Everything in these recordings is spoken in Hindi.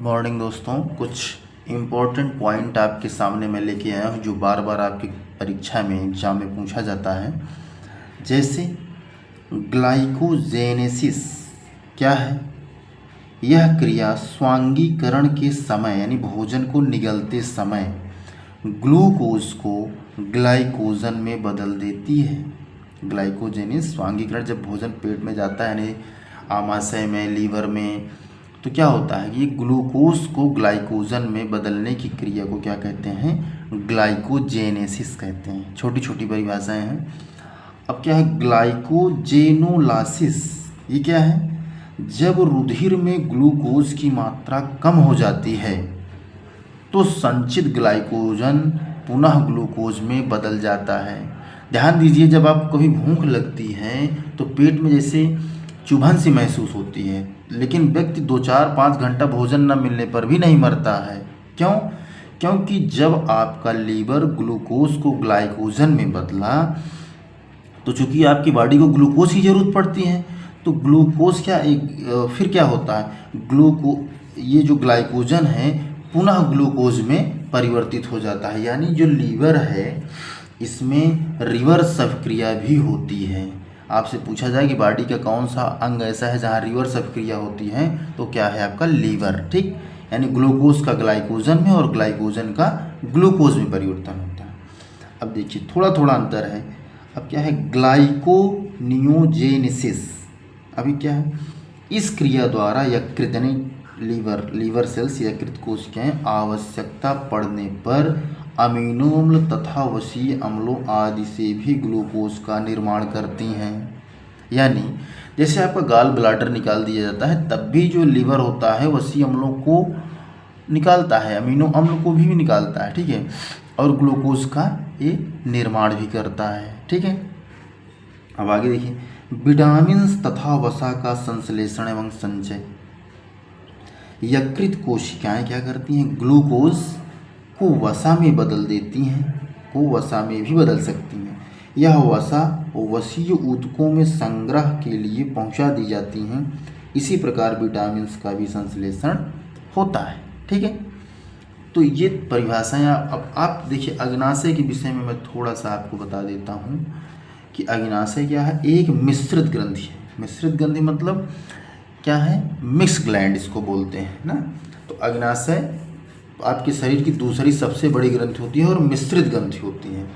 मॉर्निंग दोस्तों, कुछ इम्पोर्टेंट पॉइंट आपके सामने मैं लेके आया हूँ जो बार बार आपकी परीक्षा में एग्जाम में पूछा जाता है। जैसे ग्लाइकोजेनेसिस क्या है? यह क्रिया स्वांगीकरण के समय यानी भोजन को निगलते समय ग्लूकोज को ग्लाइकोजन में बदल देती है। ग्लाइकोजेनिस स्वांगीकरण, जब भोजन पेट में जाता है यानी आमाशय में, लीवर में, तो क्या होता है कि ये ग्लूकोज को ग्लाइकोजन में बदलने की क्रिया को क्या कहते हैं? ग्लाइकोजेनेसिस कहते हैं। छोटी छोटी परिभाषाएं हैं। अब क्या है ग्लाइकोजेनोलासिस? ये क्या है? जब रुधिर में ग्लूकोज की मात्रा कम हो जाती है तो संचित ग्लाइकोजन पुनः ग्लूकोज में बदल जाता है। ध्यान दीजिए, जब आपको कभी भूख लगती है तो पेट में जैसे चुभन सी महसूस होती है, लेकिन व्यक्ति 2-4-5 घंटा भोजन न मिलने पर भी नहीं मरता है। क्यों? क्योंकि जब आपका लीवर ग्लूकोज को ग्लाइकोजन में बदला तो चूंकि आपकी बॉडी को ग्लूकोज की ज़रूरत पड़ती है, तो ग्लूकोज फिर क्या होता है, ये जो ग्लाइकोजन है पुनः ग्लूकोज में परिवर्तित हो जाता है। यानी जो लीवर है इसमें रिवर्स अभिक्रिया भी होती है। आपसे पूछा जाए कि बॉडी का कौन सा अंग ऐसा है जहाँ रिवर्स अभिक्रिया होती है, तो क्या है आपका लीवर। ठीक, यानी ग्लूकोज का ग्लाइकोजन में और ग्लाइकोजन का ग्लूकोज में परिवर्तन होता है। अब देखिए थोड़ा थोड़ा अंतर है। अब क्या है ग्लाइकोनियोजेनेसिस? अभी क्या है, इस क्रिया द्वारा यकृत यानी लीवर सेल्स यकृत कोशिकाएं आवश्यकता पड़ने पर अमीनो अम्ल तथा वसीय अम्लों आदि से भी ग्लूकोज का निर्माण करती हैं। यानी जैसे आपका गाल ब्लाडर निकाल दिया जाता है, तब भी जो लीवर होता है वसीय अम्लों को निकालता है, अमीनो अम्ल को भी निकालता है। ठीक है, और ग्लूकोज का ये निर्माण भी करता है। ठीक है, अब आगे देखिए, विटामिन तथा वसा का संश्लेषण एवं संचय। यकृत कोशिकाएं क्या करती हैं? ग्लूकोज को वसा में बदल देती हैं, को वसा में भी बदल सकती हैं। यह वसा वसीय ऊतकों में संग्रह के लिए पहुंचा दी जाती हैं। इसी प्रकार विटामिन का भी संश्लेषण होता है। ठीक है, तो ये परिभाषाएं अब आप देखिए। अग्नाशय के विषय में मैं थोड़ा सा आपको बता देता हूँ कि अग्नाशय क्या है? एक मिश्रित ग्रंथि है। मिश्रित ग्रंथि मतलब क्या है? मिक्स ग्लैंड इसको बोलते हैं ना। तो अग्नाशय आपके शरीर की दूसरी सबसे बड़ी ग्रंथि होती है और मिश्रित ग्रंथि होती है,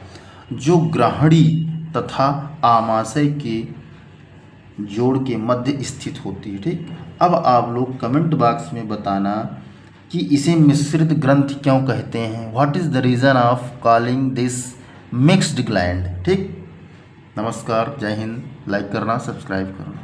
जो ग्राहड़ी तथा आमाशय के जोड़ के मध्य स्थित होती है। ठीक, अब आप लोग कमेंट बॉक्स में बताना कि इसे मिश्रित ग्रंथि क्यों कहते हैं। What is the reason of calling this mixed gland. ठीक, नमस्कार, जय हिंद। लाइक करना, सब्सक्राइब करना।